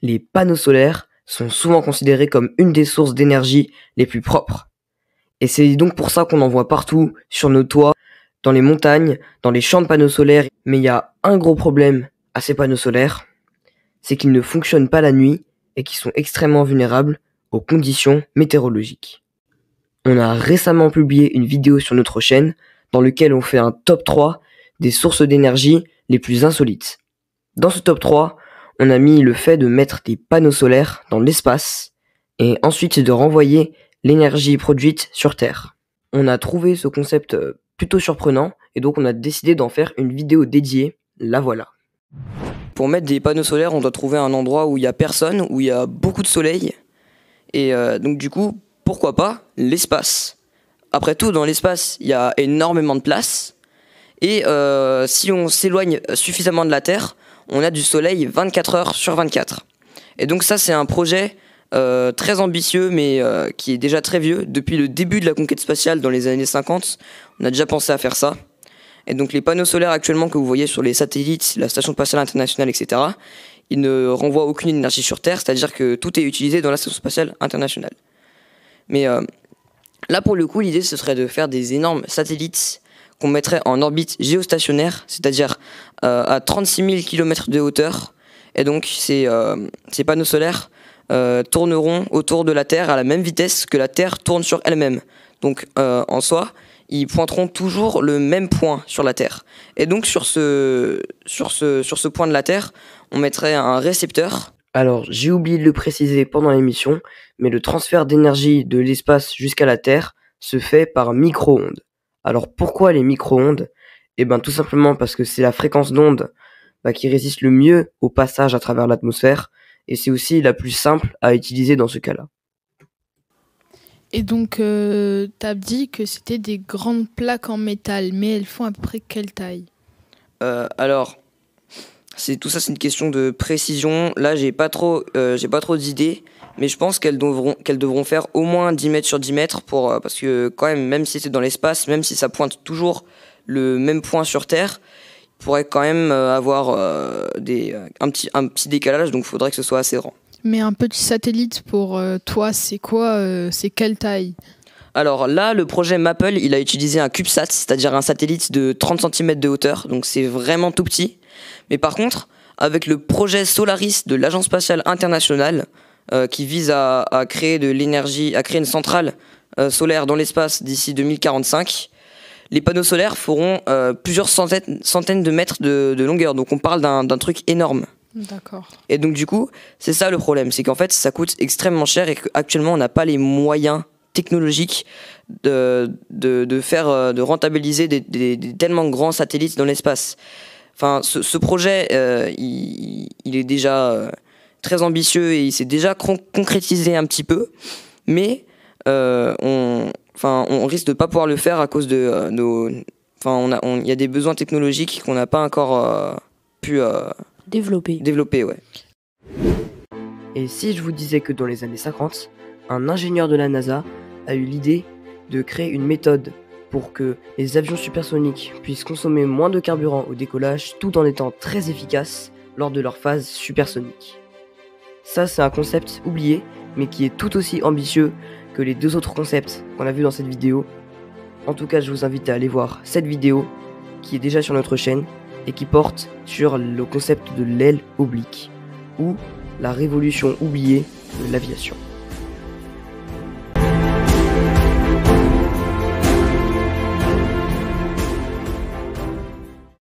les panneaux solaires sont souvent considérés comme une des sources d'énergie les plus propres. Et c'est donc pour ça qu'on en voit partout, sur nos toits, dans les montagnes, dans les champs de panneaux solaires. Mais il y a un gros problème à ces panneaux solaires, c'est qu'ils ne fonctionnent pas la nuit et qu'ils sont extrêmement vulnérables aux conditions météorologiques. On a récemment publié une vidéo sur notre chaîne dans laquelle on fait un top 3 des sources d'énergie les plus insolites. Dans ce top 3, on a mis le fait de mettre des panneaux solaires dans l'espace et ensuite de renvoyer l'énergie produite sur Terre. On a trouvé ce concept plutôt surprenant et donc on a décidé d'en faire une vidéo dédiée, la voilà. Pour mettre des panneaux solaires, on doit trouver un endroit où il n'y a personne, où il y a beaucoup de soleil. Et donc du coup, pourquoi pas l'espace. Après tout, dans l'espace, il y a énormément de place. Et si on s'éloigne suffisamment de la Terre, on a du soleil 24 heures sur 24. Et donc ça, c'est un projet très ambitieux, mais qui est déjà très vieux. Depuis le début de la conquête spatiale, dans les années 50, on a déjà pensé à faire ça. Et donc les panneaux solaires actuellement que vous voyez sur les satellites, la Station spatiale internationale, etc., ils ne renvoient aucune énergie sur Terre, c'est-à-dire que tout est utilisé dans la Station spatiale internationale. Mais là, pour le coup, l'idée, ce serait de faire des énormes satellites qu'on mettrait en orbite géostationnaire, c'est-à-dire à 36 000 km de hauteur. Et donc, ces panneaux solaires tourneront autour de la Terre à la même vitesse que la Terre tourne sur elle-même. Donc, en soi, ils pointeront toujours le même point sur la Terre. Et donc, sur ce point de la Terre, on mettrait un récepteur. Alors, j'ai oublié de le préciser pendant l'émission, mais le transfert d'énergie de l'espace jusqu'à la Terre se fait par micro-ondes. Alors, pourquoi les micro-ondes ? Eh bien, tout simplement parce que c'est la fréquence d'onde qui résiste le mieux au passage à travers l'atmosphère, et c'est aussi la plus simple à utiliser dans ce cas-là. Et donc, t'as dit que c'était des grandes plaques en métal, mais elles font à peu près quelle taille ? Alors, tout ça, c'est une question de précision. Là, j'ai pas trop d'idées, mais je pense qu'elles devront faire au moins 10 mètres sur 10 mètres parce que quand même si c'est dans l'espace, même si ça pointe toujours le même point sur Terre, il pourrait quand même avoir un petit décalage, donc il faudrait que ce soit assez grand. Mais un petit satellite pour toi, c'est quoi c'est quelle taille ? Alors là, le projet Maple, il a utilisé un CubeSat, c'est-à-dire un satellite de 30 cm de hauteur, donc c'est vraiment tout petit. Mais par contre, avec le projet Solaris de l'Agence spatiale internationale, qui vise à créer de l'énergie, à créer une centrale solaire dans l'espace d'ici 2045, les panneaux solaires feront plusieurs centaines de mètres de longueur. Donc on parle d'un truc énorme. D'accord. Et donc du coup, c'est ça le problème, c'est qu'en fait ça coûte extrêmement cher et qu'actuellement on n'a pas les moyens technologiques de rentabiliser des tellement grands satellites dans l'espace. Enfin, ce projet, il est déjà très ambitieux et il s'est déjà concrétisé un petit peu, mais on risque de pas pouvoir le faire à cause de il y a des besoins technologiques qu'on n'a pas encore pu développer, ouais. Et si je vous disais que dans les années 50, un ingénieur de la NASA a eu l'idée de créer une méthode pour que les avions supersoniques puissent consommer moins de carburant au décollage tout en étant très efficaces lors de leur phase supersonique. Ça, c'est un concept oublié, mais qui est tout aussi ambitieux que les deux autres concepts qu'on a vus dans cette vidéo. En tout cas, je vous invite à aller voir cette vidéo qui est déjà sur notre chaîne et qui porte sur le concept de l'aile oblique ou la révolution oubliée de l'aviation.